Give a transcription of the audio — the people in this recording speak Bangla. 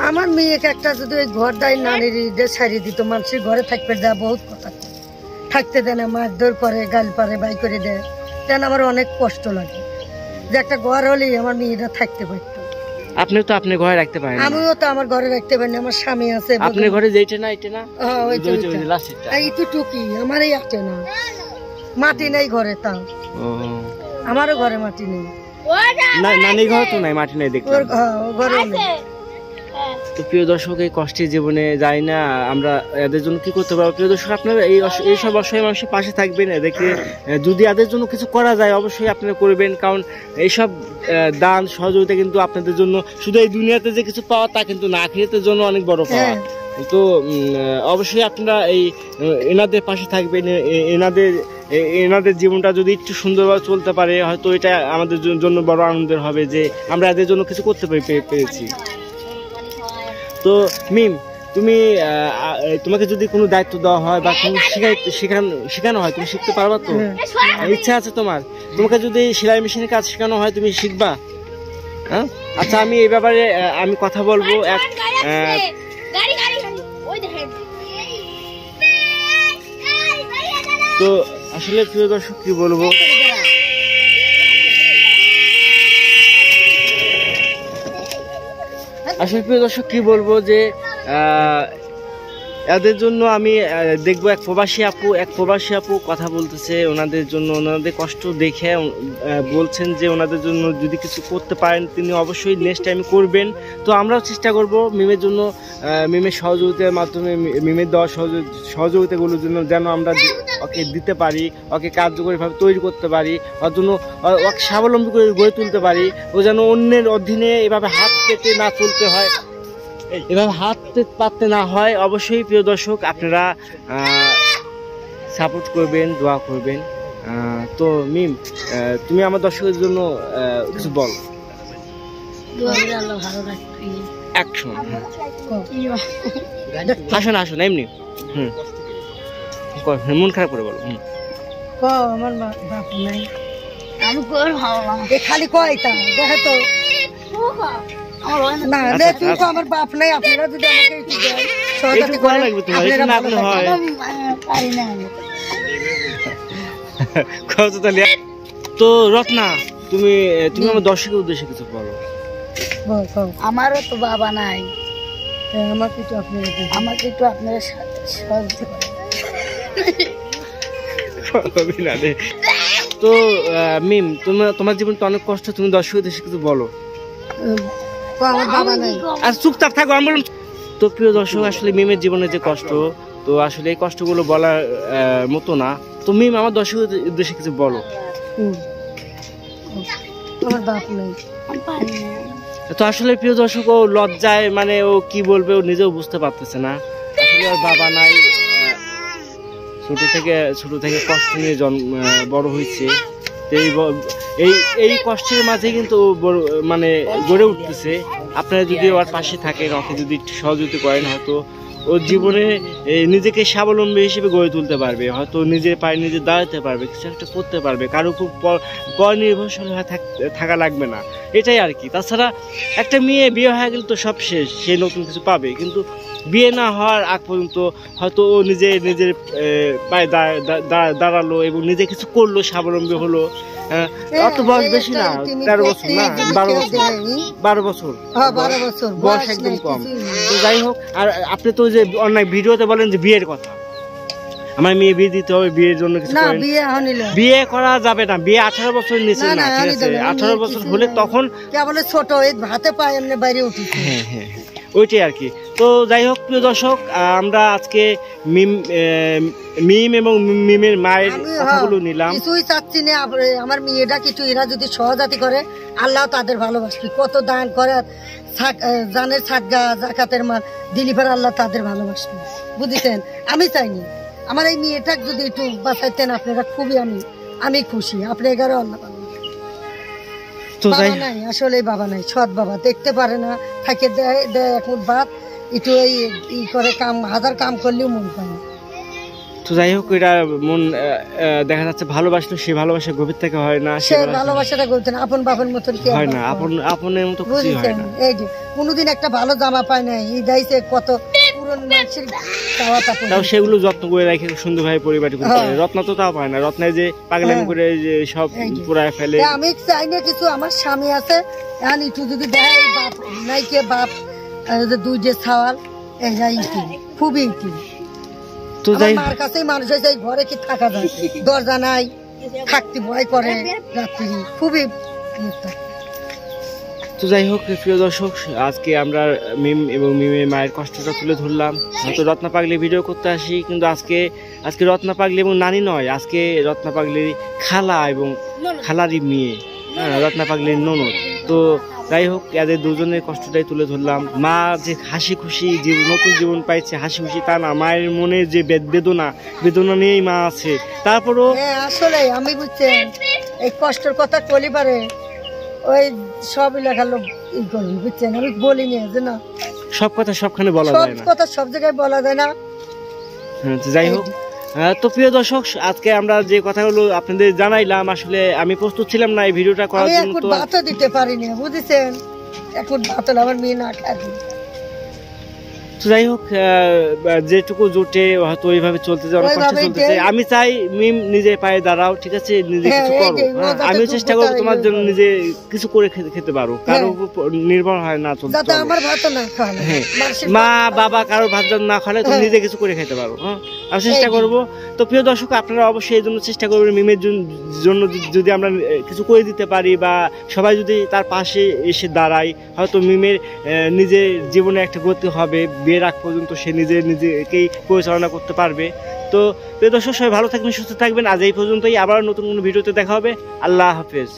আমার মেয়েকে একটা যদি ওই ঘর দেয় নানির সারিয়ে দিত, মানুষের ঘরে থাকবে যা বহুত কথা থাকতে দেয় না, মারধর করে, গাল পারে, বাই করে দেয়, তেন আমার অনেক কষ্ট লাগে যে একটা ঘর হলেই আমার মেয়েরা থাকতে পারতো। আপনি তো আপনি ঘরে রাখতে পারেন, আমিও তো আমার ঘরে রাখতে পারিনি, আমার স্বামী আছে। আপনার ঘরে যেটা না এটা না, এই তো টুকি আমার এই আটে না, মাটি নেই ঘরে, তাও আমারও ঘরে মাটি নেই, নানি ঘর তো নাই, মাটি নাই দেখলাম। ঘরে তো প্রিয় দর্শক, এই কষ্টের জীবনে যাই না আমরা, এদের জন্য কি করতে পারবো? প্রিয় দর্শক, আপনারা এই সব অসহায় মানুষের পাশে থাকবেন, এদেরকে যদি এদের জন্য কিছু করা যায় অবশ্যই আপনারা করবেন, কারণ এইসব দান সহযোগিতা কিন্তু আপনাদের জন্য শুধু এই দুনিয়াতে যে কিছু পাওয়া তা কিন্তু না, আখিরাতের জন্য অনেক বড় পাওয়া। তো অবশ্যই আপনারা এই এনাদের পাশে থাকবেন, এনাদের জীবনটা যদি একটু সুন্দরভাবে চলতে পারে, হয়তো এটা আমাদের জন্য বড় আনন্দের হবে যে আমরা এদের জন্য কিছু করতে পেরেছি। তো মিম, তুমি তোমাকে যদি কোনো দায়িত্ব দেওয়া হয় বা কোনো শেখানো হয়, তুমি শিখতে পারবা তো? ইচ্ছা আছে তোমার? তোমাকে যদি সেলাই মেশিনের কাজ শেখানো হয় তুমি শিখবা? হ্যাঁ, আচ্ছা, আমি এই ব্যাপারে আমি কথা বলবো। তো আসলে প্রিয় দর্শক কি বলবো, যে এদের জন্য আমি দেখবো এক প্রবাসী আপু কথা বলতেছে, ওনাদের জন্য, ওনাদের কষ্ট দেখে বলছেন যে ওনাদের জন্য যদি কিছু করতে পারেন তিনি অবশ্যই নেক্সট টাইম করবেন। তো আমরাও চেষ্টা করব মিমের জন্য, মিমের সহযোগিতার মাধ্যমে, মিমের দেওয়া সহযোগিতাগুলোর জন্য যেন আমরা ওকে দিতে পারি, ওকে কার্যকরীভাবে তৈরি করতে পারি, ওর জন্য ওকে স্বাবলম্বী করে গড়ে তুলতে পারি, ও যেন অন্যের অধীনে এভাবে হাত পেতে না চলতে হয়, এভাবে হাত পাততে না হয়। অবশ্যই প্রিয় দর্শক, আপনারা সাপোর্ট করবেন, দোয়া করবেন। তো মিম, তুমি আমার দর্শকের জন্য কিছু বল। অ্যাকশন, আসুন এমনি, মন খারাপ করে বলো। আমার বাপ নাই, আমি খালি কয় তা দেখে তো না, আমার বাপ নাই, আপনারা যদি আমাকে সহযোগিতা করেন তো রত্না, তুমি আমার দর্শকের উদ্দেশ্যে কিছু বলো। আমারও তো বাবা নাই, আমাকে একটু আপনারা সহযোগিতা করেন। তো মিম, তোমার জীবন তো অনেক কষ্ট, তুমি দর্শকের উদ্দেশ্যে কিছু বলো। আমার বাবা নাই, আর চুপচাপ থাকো আমি বললাম। তো প্রিয় দর্শক, আসলে মিমের জীবনে যে কষ্ট, তো আসলে এই কষ্টগুলো বলার মতো না। তো মিম, আমার দর্শকের উদ্দেশ্যে কিছু বলো। আমার বাপ নাই। তো আসলে প্রিয় দর্শক, ও লজ্জায়, মানে ও কি বলবে ও নিজেও বুঝতে পারতেছে না, আসলে ওর বাবা নাই, ছোট থেকে কষ্ট নিয়ে বড় হয়েছে। এই কষ্টের মাঝে কিন্তু মানে গড়ে উঠতেছে। আপনারা যদি ওর পাশে থাকেন, ওকে যদি একটু সহযোগিতা করেন, হয়তো ওর জীবনে নিজেকে স্বাবলম্বী হিসেবে গড়ে তুলতে পারবে, হয়তো নিজের পায়ে নিজে দাঁড়াতে পারবে, কিছু একটা করতে পারবে, কারো উপর পর নির্ভরশীল হয়ে থাকা লাগবে না, এটাই আর কি। তাছাড়া একটা মেয়ে বিয়ে হয়ে গেলে তো সব শেষ, সে নতুন কিছু পাবে, কিন্তু বিয়ে না হওয়ার আগ পর্যন্ত হয়তো ও নিজের পায়ে দাঁড়ালো এবং নিজে কিছু করলো, স্বাবলম্বী হলো। অত বয়স বেশি না, 13 বছর না, 12 বছর বয়স, একদম কম। তো যাই হোক, আর আপনি তো যে অনেক ভিডিওতে বলেন যে বিয়ের কথা, আমার মেয়ে বিয়ে দিতে হবে, বিয়ের জন্য কিছু বিয়ে করা যাবে না, বিয়ে 18 বছর নিচে না, ঠিক আছে? 18 বছর হলে তখন ছোট হাতে পায়ে এমনি বাইরে উঠি। হ্যাঁ, ওইটাই আর কি। তো যাই হোক প্রিয় দর্শক, আমরা আজকে মিম এবং মিমের মায়ের কথাগুলো নিলাম। কিছুই চাচ্ছি না, আমার মেয়েটা কিছু, এরা যদি সহজাতি করে আল্লাহ তাদের ভালোবাসবে, কত দান করে জানের সাদগা জাকাতের মাল দিলিভার, আল্লাহ তাদের ভালোবাসবে, বুঝেছেন? আমি চাইনি আমার এই মেয়েটাকে যদি একটু বাঁচাইতেন আপনারা, খুবই আমি খুশি। আপনি 11 আল্লাহ বাবা নাই, আসলে বাবা নাই, সৎ বাবা, দেখতে পারে না, থাকে দেয় এখন ভাত, একটু এই করে কাম, হাজার কাম করলেও মন পায় না। তো যাই হোক, এটা মন দেখা যাচ্ছে ভালোবাসলো, সে ভালোবাসা গভীর থেকে হয় না, সে ভালোবাসাটা করতে না, আপন বাপের মতন কি হয় না, আপনের মতো খুশি হয় বুঝেছেন? না। এই যে কোনোদিন একটা ভালো জামা পায় না, ঈদ আইছে কত পুরন মানুষের চাওয়া তাও সেগুলো যত্ন করে রাখে সুন্দরভাবে পরিবারটি করতে পারে। রত্না তো তাও পায় না, রত্নায় যে পাগলামি করে যে সব পুরায় ফেলে। আমি চাই না কিছু, আমার স্বামী আছে এখন একটু যদি দেয়, বাপ নাই কে বাপ দুই যে ছাওয়াল এই খুবই ইটি। তো যাই মার কাছে মানুষ হয়েছে, ঘরে কি থাকা যায়, দরজা নাই, থাকতে ভয় করে রাত্রি, খুবই তো যাই হোক প্রিয় দর্শক, আজকে আমরা মিম এবং মিমের মায়ের কষ্টটা তুলে ধরলাম। হয়তো রত্না পাগলি ভিডিও করতে আসি, কিন্তু আজকে রত্না পাগলি এবং নানি নয়, আজকে রত্না পাগলির খালা এবং খালারই মেয়ে, রত্না পাগলির ননদ। তো যাই হোক, এদের দুজনের কষ্টটাই তুলে ধরলাম। মা যে হাসি খুশি নতুন জীবন পাইছে, হাসি খুশি তা না, মায়ের মনে যে বেদনা নিয়েই মা আছে। তারপরও আসলে আমি বুঝছেন এই কষ্টের কথা কলিবারে ওই সব এলাকার লোক ই করবি, বুঝছেন, আমি বলিনি যে না, সব কথা সবখানে বলা সব যায় না, কথা সব জায়গায় বলা যায় না। যাই হোক, তো প্রিয় দর্শক, আজকে আমরা যে কথাগুলো আপনাদের জানাইলাম, আসলে আমি প্রস্তুত ছিলাম না এই ভিডিওটা করার আমি জন্য। এখন তো ভাতও দিতে পারিনি, বুঝেছেন, এখন ভাত আমার মেয়ে না খাবে। তো যাই হোক, যেটুকু জোটে হয়তো ওইভাবে চলতে যায়, অনেক কষ্ট চলতেছে। আমি চাই মিম নিজে পায়ে দাঁড়াও, ঠিক আছে, নিজে কিছু করো। আমিও চেষ্টা করবো তোমার জন্য নিজে কিছু করে খেতে পারো, কারো উপর নির্ভর হয় না চলতে। যাতে আমার ভাত না খাওয়া, মা বাবা কারো ভাত না খালে তুমি নিজে কিছু করে খেতে পারো। হ্যাঁ, আমি চেষ্টা করবো। তো প্রিয় দর্শক, আপনারা অবশ্যই এই জন্য চেষ্টা করবেন, মিমের জন্য যদি আমরা কিছু করে দিতে পারি বা সবাই যদি তার পাশে এসে দাঁড়ায়, হয়তো মিমের নিজের জীবনে একটা গতি হবে, বিয়ের আগ পর্যন্ত সে নিজেকেই পরিচালনা করতে পারবে। তো প্রিয় দর্শক, সবাই ভালো থাকবেন, সুস্থ থাকবেন। আজ এই পর্যন্তই, আবার নতুন কোনো ভিডিওতে দেখা হবে। আল্লাহ হাফেজ।